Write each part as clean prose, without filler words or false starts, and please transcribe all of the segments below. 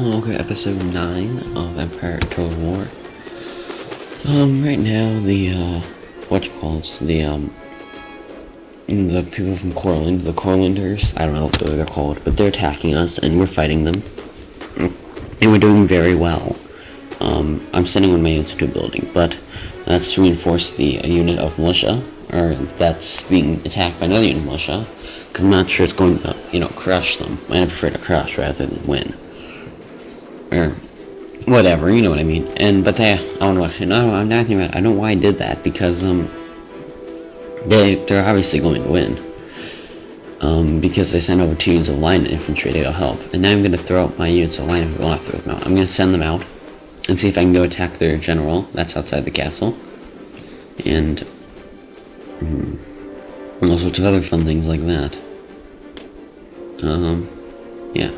Okay, episode 9 of Empire Total War. Right now, the people from Courland, the Courlanders, I don't know what they're called, but they're attacking us, and we're fighting them. And we're doing very well. I'm sending one of my units into a building, but that's to reinforce the unit of militia, or that's being attacked by another unit of militia, because I'm not sure it's going to, crush them. I prefer to crush rather than win. Or whatever, you know what I mean. I don't know why I did that, because they're obviously going to win. Because they sent over 2 units of line infantry to go help. And now I'm going to throw out my units of line infantry. Well, not throw them out. I'm going to send them out and see if I can go attack their general that's outside the castle. And all sorts of other fun things like that. Yeah.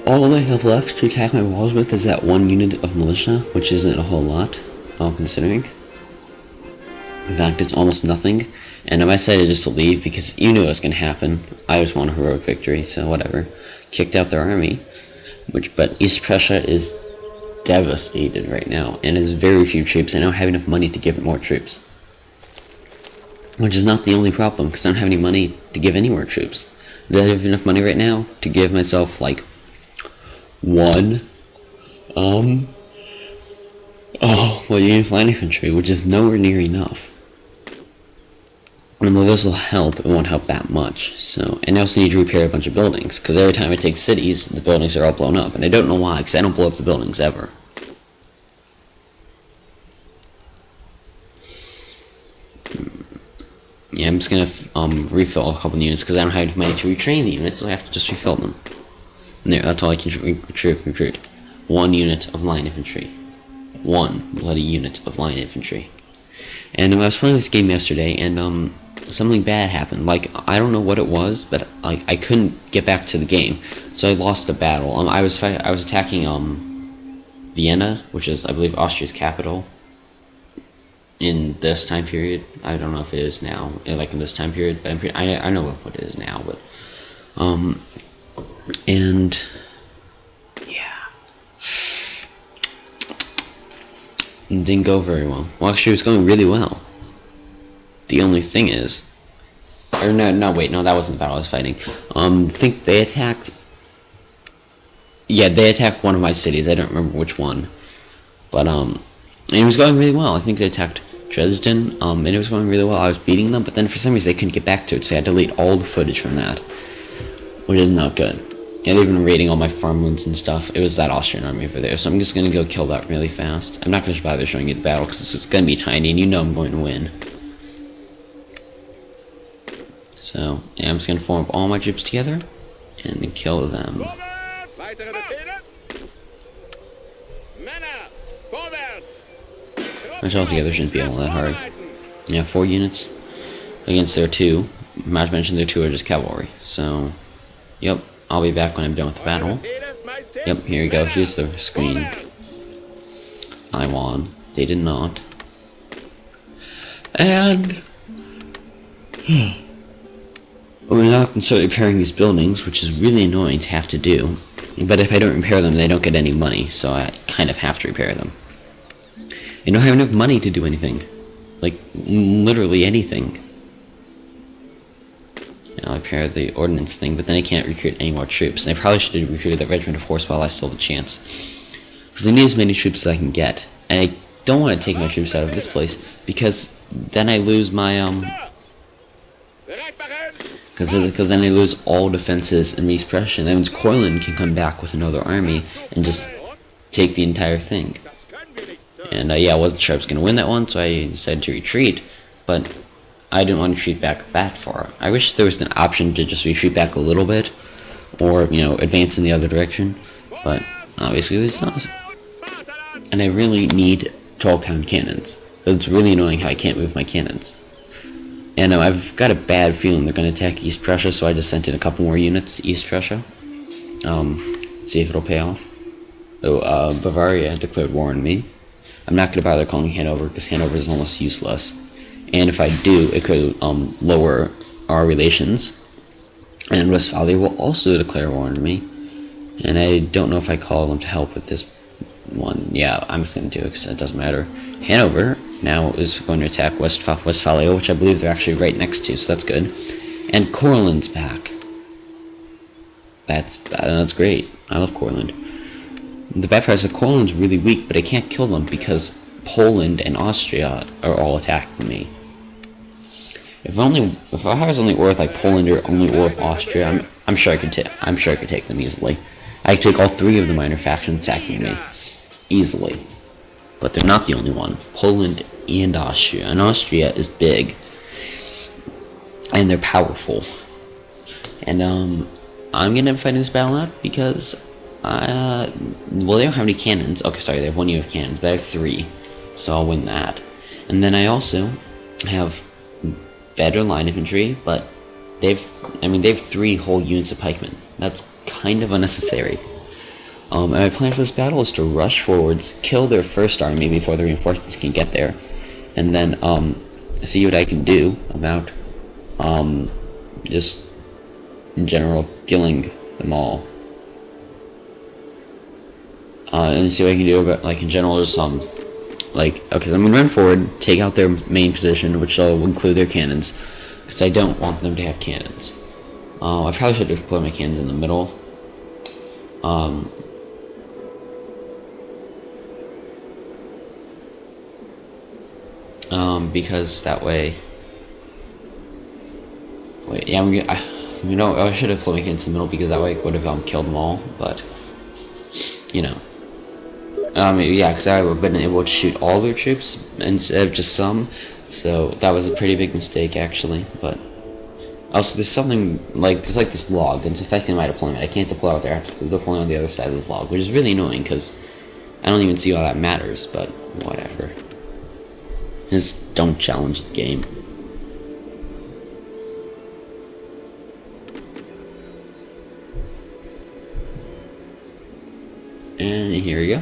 All I have left to attack my walls with is that 1 unit of militia, which isn't a whole lot, all considering. In fact, it's almost nothing, and I decided just to leave because you knew it was going to happen. I just want a heroic victory, so whatever. Kicked out their army, but East Prussia is devastated right now, and has very few troops, and I don't have enough money to give it more troops. Which is not the only problem, because I don't have any money to give any more troops. I have enough money right now to give myself, unit of line infantry, which is nowhere near enough. And though this will help, it won't help that much. So, and I also need to repair a bunch of buildings, because every time I take cities, the buildings are all blown up, and I don't know why, because I don't blow up the buildings ever. Yeah, I'm just gonna refill a couple units, because I don't have enough money to retrain the units, so I have to just refill them. And there, that's all I can recruit. 1 unit of line infantry. 1 bloody unit of line infantry. And I was playing this game yesterday, and something bad happened. I don't know what it was, but I couldn't get back to the game, so I lost the battle. I was attacking Vienna, which is, I believe, Austria's capital. In this time period, I don't know if it is now, in this time period, but I know what it is now, but and yeah, it didn't go very well. Well, actually, it was going really well. The only thing is, or no, wait, no, that wasn't the battle I was fighting. I think they attacked. Yeah, they attacked one of my cities. I don't remember which one, but and it was going really well. I think they attacked Dresden, and it was going really well. I was beating them, but then for some reason they couldn't get back to it, so I had to delete all the footage from that, which is not good. And even raiding all my farmlands and stuff, it was that Austrian army over there, so I'm just going to go kill that really fast. I'm not going to bother showing you the battle, because it's going to be tiny, and you know I'm going to win. So, yeah, I'm just going to form up all my troops together, and kill them. Which altogether shouldn't be all that hard. Yeah, 4 units against their 2. Not to mention their 2 are just cavalry, so, yep. I'll be back when I'm done with the battle. Yep, here we go. Here's the screen. I won. They did not. And we're now can start repairing these buildings, which is really annoying to have to do. But if I don't repair them, they don't get any money, so I kind of have to repair them. I don't have enough money to do anything. Literally anything. I'll repair the ordnance thing, but then I can't recruit any more troops. And I probably should have recruited that regiment of horse while I still have a chance. Because I need as many troops as I can get. And I don't want to take my troops out of this place, because then I lose my, Because then I lose all defenses in East Prussia, and that means Courland can come back with another army and just take the entire thing. And, yeah, I wasn't sure I was going to win that one, so I decided to retreat, but I didn't want to retreat back that far. I wish there was an option to just retreat back a little bit, or, advance in the other direction, but obviously there's not. And I really need 12-pound cannons. It's really annoying how I can't move my cannons. And I've got a bad feeling they're going to attack East Prussia, so I just sent in a couple more units to East Prussia. See if it'll pay off. Bavaria declared war on me. I'm not going to bother calling Hanover because Hanover is almost useless. And if I do, it could lower our relations. And Westphalia will also declare war on me. And I don't know if I call them to help with this one. Yeah, I'm just going to do it because it doesn't matter. Hanover now is going to attack Westphalia, which I believe they're actually right next to, so that's good. And Courland's back. That's great. I love Courland. The bad part is that Courland's really weak, but I can't kill them because Poland and Austria are all attacking me. If I was only worth like Poland or only worth Austria, I'm sure I could take them easily. I could take all three of the minor factions attacking me easily. But they're not the only one. Poland and Austria is big, and they're powerful. And I'm gonna fight in this battle out because well, they don't have any cannons. Okay, sorry, they have one unit of cannons, but I have 3, so I'll win that. And then I also have better line infantry, but they've 3 whole units of pikemen. That's kind of unnecessary. And my plan for this battle is to rush forwards, kill their first army before the reinforcements can get there, and then see what I can do about just in general killing them all. And see what I can do about, like, in general, just okay, so I'm gonna run forward, take out their main position, which will include their cannons, because I don't want them to have cannons. I probably should deploy my cannons in the middle. Because that way. Wait, yeah, I should have deployed my cannons in the middle because that way I would have killed them all. But you know, yeah, because I would have been able to shoot all their troops instead of just some. So that was a pretty big mistake, actually. But also, there's something there's this log that's affecting my deployment. I can't deploy out there. I have to deploy on the other side of the log, which is really annoying because I don't even see why that matters. But whatever. Just don't challenge the game. And here we go.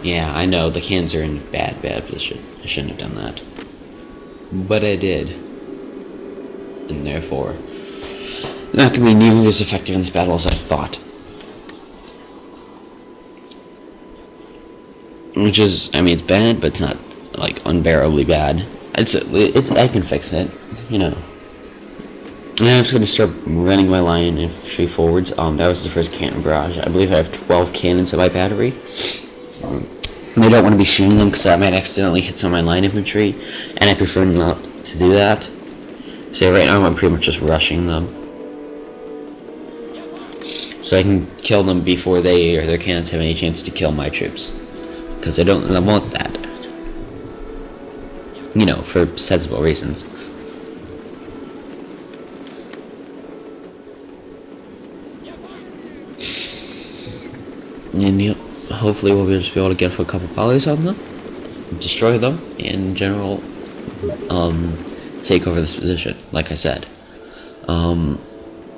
Yeah, I know the cans are in bad position. I shouldn't have done that, but I did, and therefore, not gonna be nearly as effective in this battle as I thought. Which is, it's bad, but it's not unbearably bad. I can fix it, you know. And I'm just gonna start running my line infantry forwards. That was the first cannon barrage. I believe I have 12 cannons in my battery. And I don't want to be shooting them because I might accidentally hit some of my line infantry, and I prefer not to do that. So right now I'm pretty much just rushing them, so I can kill them before they or their cannons have any chance to kill my troops. Because I want that. You know, for sensible reasons. And hopefully we'll just be able to get a couple volleys on them, destroy them, and in general, take over this position, like I said. And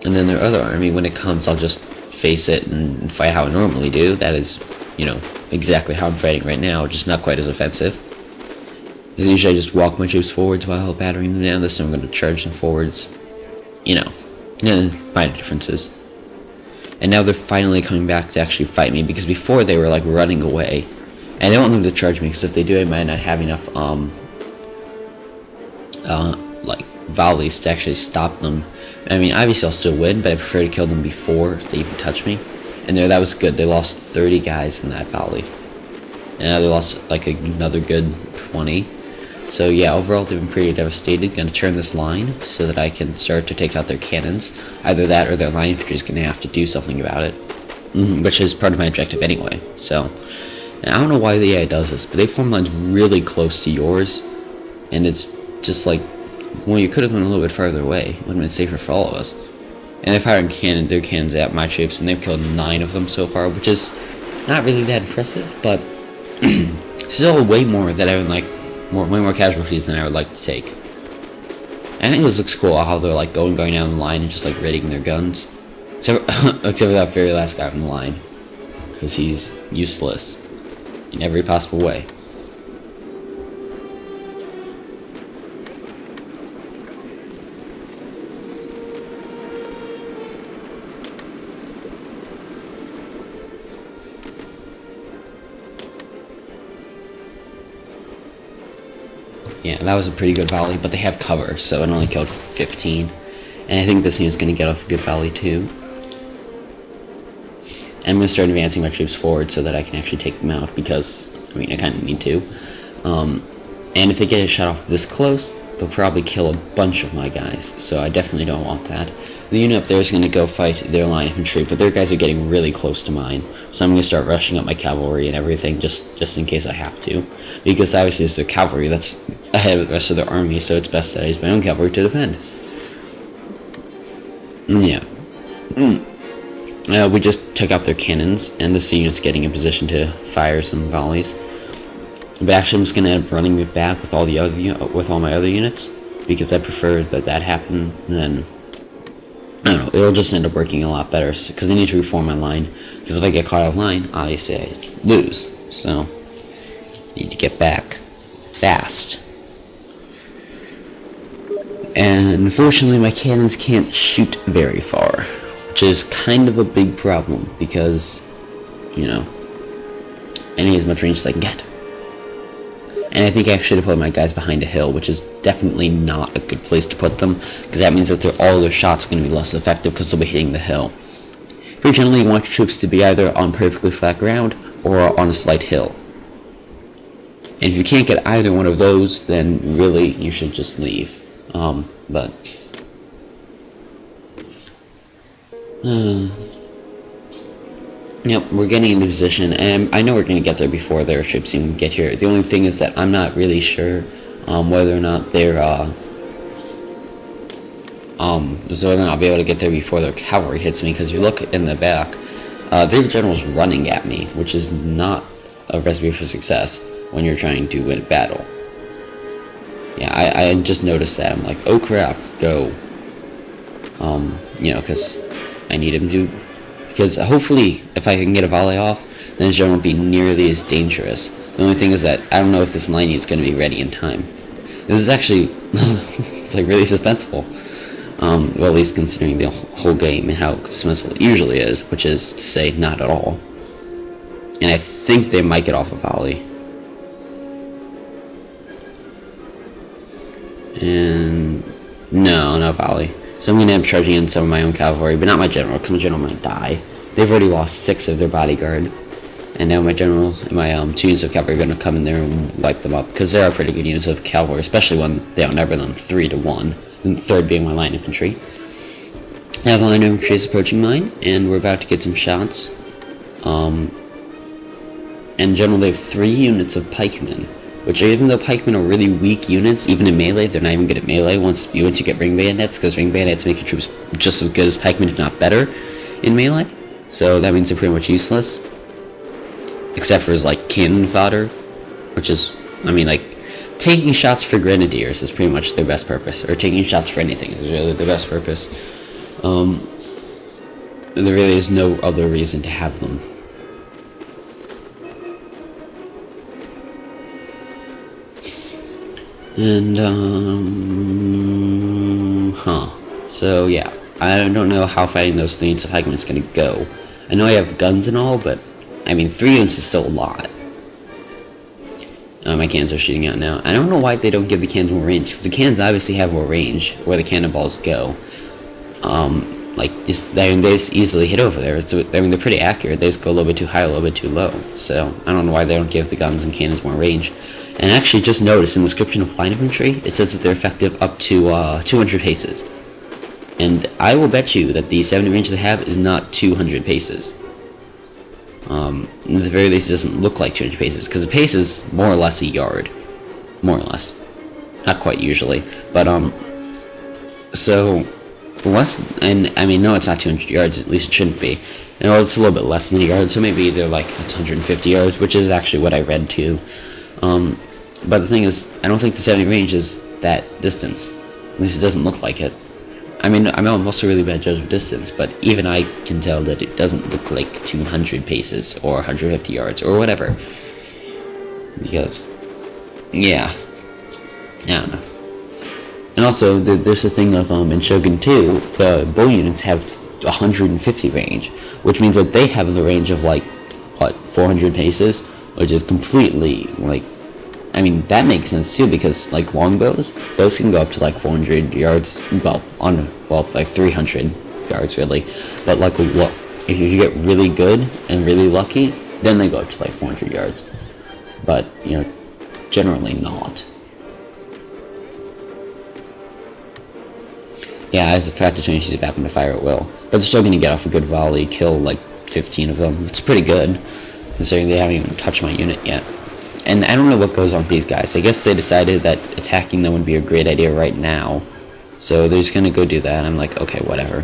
then their other army, when it comes, I'll just face it and fight how I normally do. That is, exactly how I'm fighting right now, just not quite as offensive. Because usually I just walk my troops forwards while battering them down. This time I'm going to charge them forwards. Minor differences. And now they're finally coming back to actually fight me, because before they were running away. And I don't want them to charge me, because if they do, I might not have enough volleys to actually stop them. Obviously I'll still win, but I prefer to kill them before they even touch me. And that was good. They lost 30 guys in that volley. And now they lost another good 20. So yeah, overall they've been pretty devastated. Gonna turn this line so that I can start to take out their cannons. Either that or their line infantry is gonna have to do something about it. Which is part of my objective anyway. So, and I don't know why the AI does this, but they form lines really close to yours. And it's just well, you could have gone a little bit farther away. It would have been safer for all of us. And they're firing their cannons at my troops, and they've killed 9 of them so far, which is not really that impressive, but still way more than I would way more casualties than I would like to take. I think this looks cool how they're going down the line and just raiding their guns. Except, except for that very last guy on the line. Because he's useless. In every possible way. Yeah, that was a pretty good volley, but they have cover, so it only killed 15. And I think this unit's going to get off a good volley too. And I'm going to start advancing my troops forward so that I can actually take them out, because, I mean, I kind of need to. And if they get a shot off this close, they'll probably kill a bunch of my guys, so I definitely don't want that. The unit up there is going to go fight their line infantry, but their guys are getting really close to mine, so I'm going to start rushing up my cavalry and everything just in case I have to. Because obviously it's the cavalry that's ahead of the rest of their army, so it's best that I use my own cavalry to defend. Yeah. We just took out their cannons, and this unit's getting in position to fire some volleys. But actually I'm just going to end up running it back with all my other units, because I prefer that happen than... I don't know, it'll just end up working a lot better, because I need to reform my line, because if I get caught out of line, obviously I lose, so I need to get back fast. And unfortunately my cannons can't shoot very far, which is kind of a big problem, because, you know, I need as much range as I can get. And I think I should have put my guys behind a hill, which is definitely not a good place to put them, because that means that all their shots are going to be less effective because they'll be hitting the hill. Pretty generally, you want your troops to be either on perfectly flat ground or on a slight hill. And if you can't get either one of those, then really you should just leave. Yep, we're getting into position, and I know we're going to get there before their troops even get here. The only thing is that I'm not really sure whether or not they're so whether or not I'll be able to get there before their cavalry hits me, because you look in the back, their general's running at me, which is not a recipe for success when you're trying to win a battle. Yeah, I just noticed that. I'm like, oh crap, go. You know, because I need him to... Because hopefully, if I can get a volley off, then the general won't be nearly as dangerous. The only thing is that I don't know if this line is going to be ready in time. This is actually, it's like really suspenseful. Well, at least considering the whole game and how suspenseful it usually is, which is to say, not at all. And I think they might get off a volley. And no, not volley. So I'm going to end up charging in some of my own cavalry, but not my general, because my general might die. They've already lost 6 of their bodyguard. And now my generals and my 2 units of cavalry are going to come in there and wipe them up, because there are pretty good units of cavalry, especially when they outnumber them 3-1, and the third being my line infantry. Now the line infantry is approaching mine, and we're about to get some shots. And in general, they have 3 units of pikemen, which even though pikemen are really weak units, even in melee, they're not even good at melee once you get ring bayonets, because ring bayonets make your troops just as good as pikemen, if not better, in melee. So that means they're pretty much useless. Except for, like, cannon fodder, which is, I mean, like, taking shots for grenadiers is pretty much their best purpose, or taking shots for anything is really their best purpose. There really is no other reason to have them. And, so, yeah. I don't know how fighting those 3 units of pikemen is going to go. I know I have guns and all, but, I mean, 3 units is still a lot. My cannons are shooting out now. I don't know why they don't give the cannons more range, because the cannons obviously have more range where the cannonballs go. Like, they just easily hit over there. So, I mean, they're pretty accurate. They just go a little bit too high, a little bit too low. So, I don't know why they don't give the guns and cannons more range. And actually, just notice in the description of line infantry, it says that they're effective up to 200 paces. And I will bet you that the 70 range they have is not 200 paces. At the very least, it doesn't look like 200 paces, because a pace is more or less a yard. More or less. Not quite usually. But, so, less, and, I mean, no, it's not 200 yards, at least it shouldn't be. You know, it's a little bit less than a yard, so maybe they're like, it's 150 yards, which is actually what I read too. But the thing is, I don't think the 70 range is that distance. At least it doesn't look like it. I mean, I'm also a really bad judge of distance, but even I can tell that it doesn't look like 200 paces or 150 yards or whatever. Because, yeah, I don't know. And also, there's a thing of, in Shogun 2, the bull units have 150 range, which means that they have the range of, like, what, 400 paces, which is completely, like, I mean, that makes sense too, because, like, longbows, those can go up to, like, 400 yards, well, like, 300 yards, really, but luckily, if you get really good and really lucky, then they go up to, like, 400 yards, but, you know, generally not. Yeah, as a fact, it changes back when to fire at will, but they're still going to get off a good volley, kill, like, 15 of them. It's pretty good, considering they haven't even touched my unit yet. And I don't know what goes on with these guys. I guess they decided that attacking them would be a great idea right now. So they're just gonna go do that. I'm like, okay, whatever.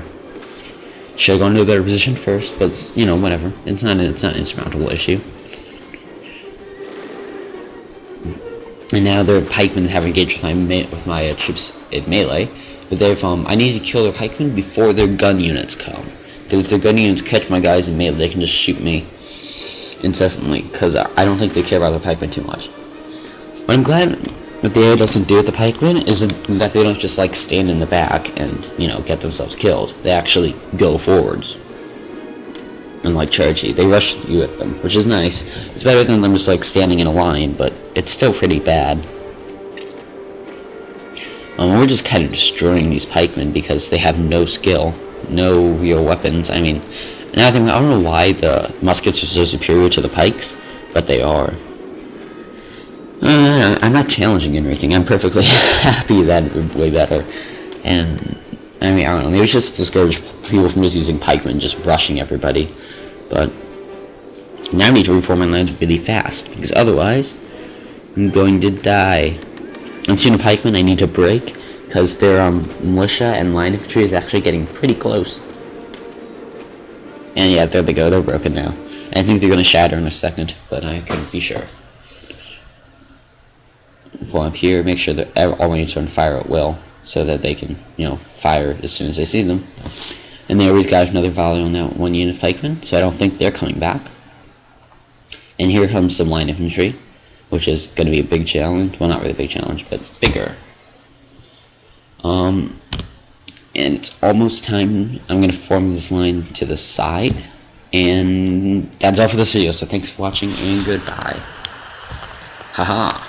Should have gone to a better position first, but, you know, whatever. It's not an insurmountable issue. And now their pikemen have engaged with my troops in melee. But I need to kill their pikemen before their gun units come. Because if their gun units catch my guys in melee, they can just shoot me incessantly, because I don't think they care about the pikemen too much. What I'm glad that the AI doesn't do with the pikemen is that they don't just, like, stand in the back and, you know, get themselves killed. They actually go forwards and, like, charge you. They rush you with them, which is nice. It's better than them just, like, standing in a line, but it's still pretty bad. We're just kind of destroying these pikemen because they have no skill, no real weapons. I mean, now I don't know why the muskets are so superior to the pikes, but they are. I'm not challenging anything. I'm perfectly happy that they're way better. And, I mean, I don't know, maybe it's just discourage people from just using pikemen, just rushing everybody. But now I need to reform my lines really fast, because otherwise, I'm going to die. And soon a pikemen I need to break, because their militia and line infantry is actually getting pretty close. And yeah, there they go, they're broken now. I think they're going to shatter in a second, but I couldn't be sure. Fall up here, make sure that all my units are on fire at will, so that they can, you know, fire as soon as they see them. And they always got another volley on that one unit of pikemen, so I don't think they're coming back. And here comes some line infantry, which is going to be a big challenge. Well, not really a big challenge, but bigger. And it's almost time. I'm going to form this line to the side. And that's all for this video, so thanks for watching, and goodbye. Haha.